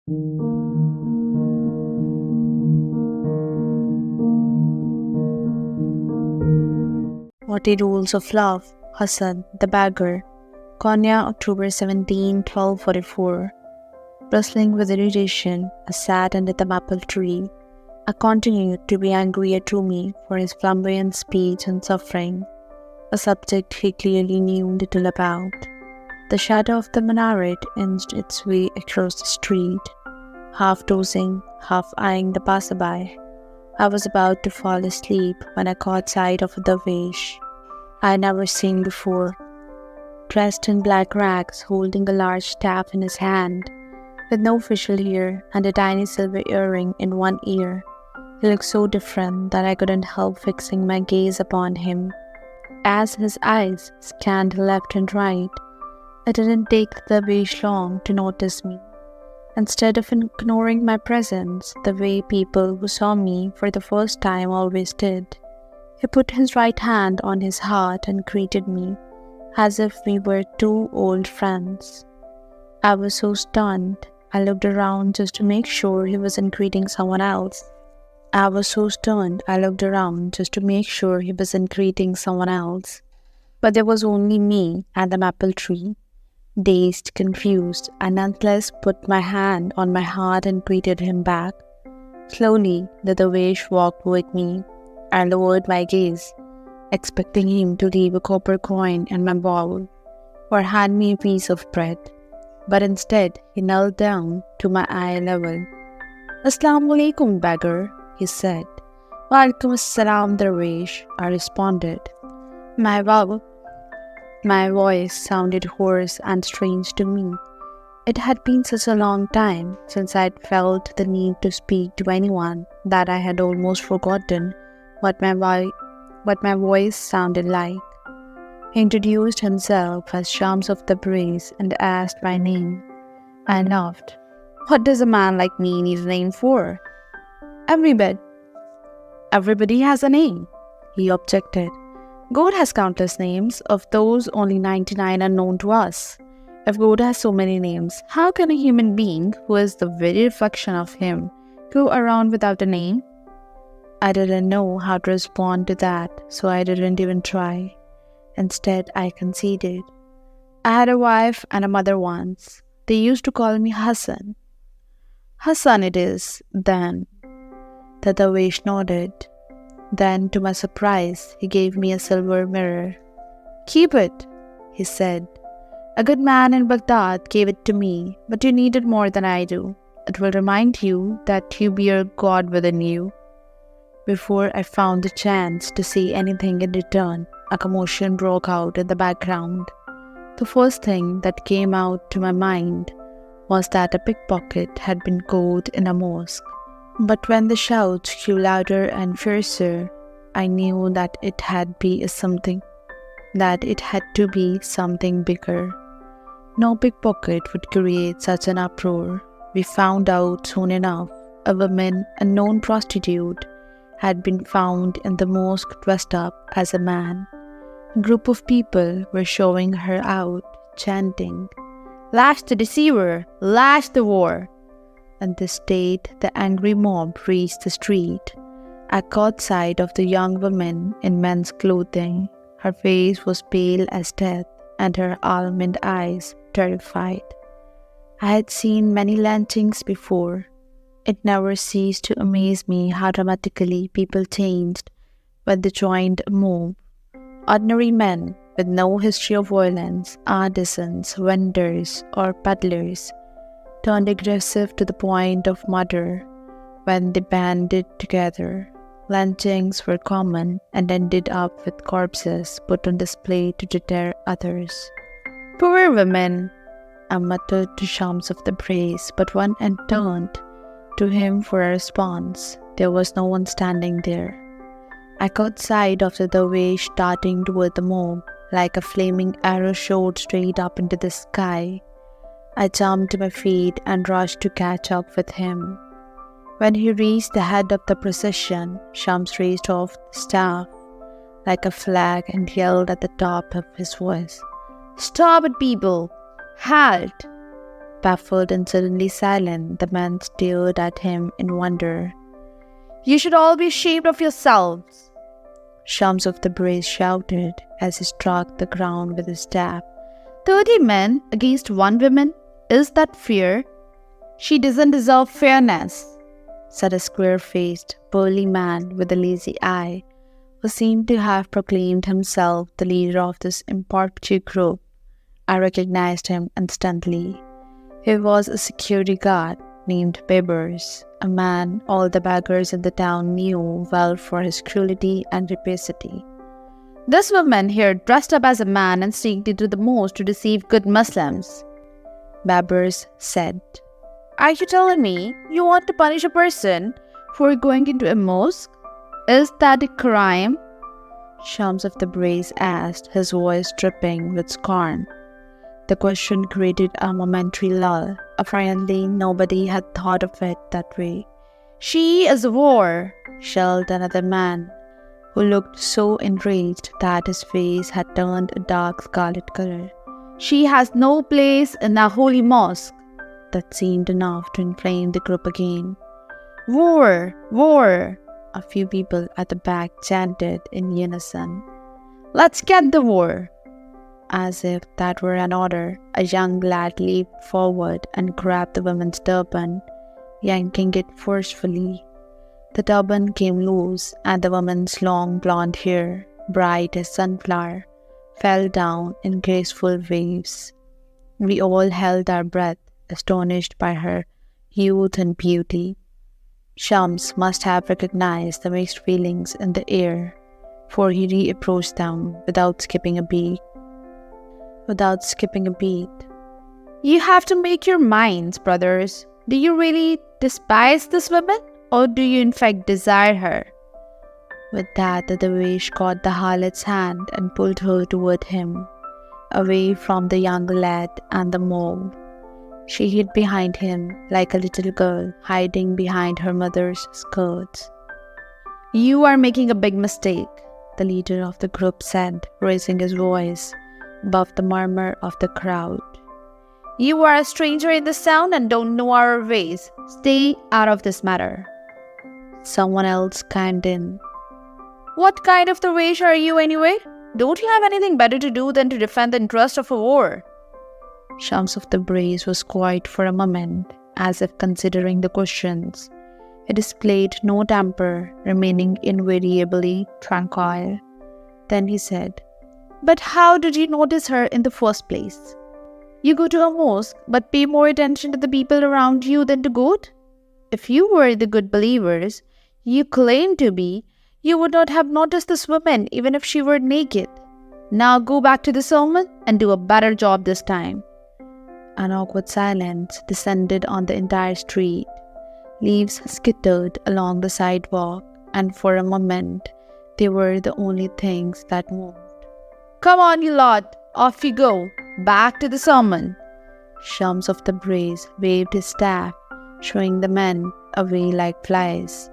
40 Rules of Love, Hassan, the Beggar, Konya, October 17, 1244. Bristling with irritation, I sat under the maple tree. I continued to be angry at Rumi for his flamboyant speech and suffering, a subject he clearly knew little about. The shadow of the minaret inched its way across the street, half dozing, half eyeing the passerby. I was about to fall asleep when I caught sight of a dervish I had never seen before, dressed in black rags, holding a large staff in his hand, with no facial hair and a tiny silver earring in one ear. He looked so different that I couldn't help fixing my gaze upon him. As his eyes scanned left and right, it didn't take the dervish long to notice me. Instead of ignoring my presence the way people who saw me for the first time always did, he put his right hand on his heart and greeted me, as if we were two old friends. I was so stunned, I looked around just to make sure he wasn't greeting someone else. But there was only me and the maple tree. Dazed, confused, I nonetheless put my hand on my heart and greeted him back. Slowly, the dervish walked with me. I lowered my gaze, expecting him to leave a copper coin in my bowl or hand me a piece of bread. But instead, he knelt down to my eye level. "Assalamu alaikum, beggar," he said. "Walaikum assalam, dervish," I responded. My voice sounded hoarse and strange to me. It had been such a long time since I'd felt the need to speak to anyone that I had almost forgotten what my voice sounded like. He introduced himself as Shams of Tabrizi and asked my name. I laughed. "What does a man like me need a name for?" Everybody has a name," he objected. "God has countless names. Of those, only 99 are known to us. If God has so many names, how can a human being, who is the very reflection of Him, go around without a name?" I didn't know how to respond to that, so I didn't even try. Instead, I conceded. "I had a wife and a mother once. They used to call me Hassan." "Hassan it is, then." The dervish nodded. Then, to my surprise, he gave me a silver mirror. "Keep it," he said. "A good man in Baghdad gave it to me, but you need it more than I do. It will remind you that you bear God within you." Before I found the chance to say anything in return, a commotion broke out in the background. The first thing that came out to my mind was that a pickpocket had been caught in a mosque. But when the shouts grew louder and fiercer, I knew that it had to be something bigger. No pickpocket would create such an uproar. We found out soon enough. A woman, a known prostitute, had been found in the mosque dressed up as a man. A group of people were showing her out, chanting, "Lash the deceiver! Lash the whore!" At this state, the angry mob reached the street. I caught sight of the young woman in men's clothing. Her face was pale as death, and her almond eyes terrified. I had seen many lynchings before. It never ceased to amaze me how dramatically people changed when they joined a mob. Ordinary men with no history of violence, artisans, vendors, or peddlers, turned aggressive to the point of murder when they banded together. Lynchings were common and ended up with corpses put on display to deter others. "Poor women," I muttered to Shams of the Brace, but when I turned to him for a response, there was no one standing there. I caught sight of the dervish darting toward the mob, like a flaming arrow shot straight up into the sky. I jumped to my feet and rushed to catch up with him. When he reached the head of the procession, Shams raised off the staff like a flag and yelled at the top of his voice, "Stop it, people! Halt!" Baffled and suddenly silent, the men stared at him in wonder. "You should all be ashamed of yourselves," Shams of the Brace shouted as he struck the ground with his staff. 30 men against 1 woman? Is that fair? She doesn't deserve fairness," said a square-faced, burly man with a lazy eye, who seemed to have proclaimed himself the leader of this impromptu group. I recognized him instantly. He was a security guard named Beggar, a man all the beggars in the town knew well for his cruelty and rapacity. "This woman here dressed up as a man and sneaked into the mosque to deceive good Muslims," Beggar said. "Are you telling me you want to punish a person for going into a mosque? Is that a crime?" Shams of the Brace asked, his voice dripping with scorn. The question created a momentary lull. Apparently, nobody had thought of it that way. "She is a whore," shrilled another man, who looked so enraged that his face had turned a dark scarlet color. "She has no place in a holy mosque." That seemed enough to inflame the group again. "Whore! Whore!" a few people at the back chanted in unison. "Let's get the whore!" As if that were an order, a young lad leaped forward and grabbed the woman's turban, yanking it forcefully. The turban came loose, and the woman's long blonde hair, bright as sunflower, fell down in graceful waves. We all held our breath, astonished by her youth and beauty. Shams must have recognized the mixed feelings in the air, for he reapproached them without skipping a beat. "You have to make your minds, brothers. Do you really despise this woman, or do you in fact desire her?" With that, the dervish caught the harlot's hand and pulled her toward him, away from the young lad and the mob. She hid behind him like a little girl hiding behind her mother's skirts. "You are making a big mistake," the leader of the group said, raising his voice above the murmur of the crowd. "You are a stranger in this town and don't know our ways. Stay out of this matter." Someone else chimed in. "What kind of dervish are you anyway? Don't you have anything better to do than to defend the interest of a war?" Shams of the Brace was quiet for a moment, as if considering the questions. He displayed no temper, remaining invariably tranquil. Then he said, "But how did you notice her in the first place? You go to a mosque, but pay more attention to the people around you than to God? If you were the good believers you claim to be, you would not have noticed this woman even if she were naked. Now go back to the sermon and do a better job this time." An awkward silence descended on the entire street. Leaves skittered along the sidewalk, and for a moment they were the only things that moved. "Come on, you lot, off you go, back to the sermon." Shams of the Brace waved his staff, showing the men away like flies.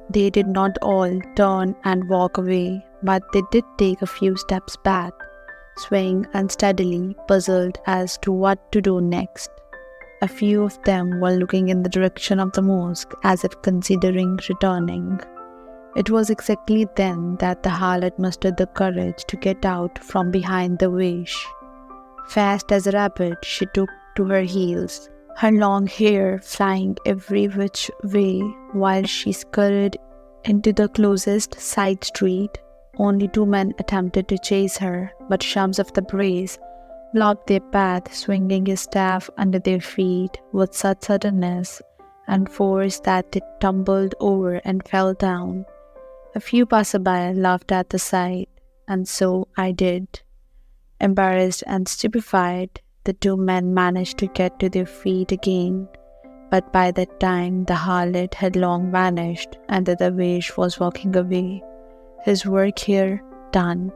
They did not all turn and walk away, but they did take a few steps back, swaying unsteadily, puzzled as to what to do next. A few of them were looking in the direction of the mosque as if considering returning. It was exactly then that the harlot mustered the courage to get out from behind the wish. Fast as a rabbit, she took to her heels, her long hair flying every which way while she scurried into the closest side street. Only 2 men attempted to chase her, but Shams of the Brace blocked their path, swinging his staff under their feet with such suddenness and force that it tumbled over and fell down. A few passerby laughed at the sight, and so I did. Embarrassed and stupefied, the 2 men managed to get to their feet again, but by that time the harlot had long vanished and the dervish was walking away, his work here done.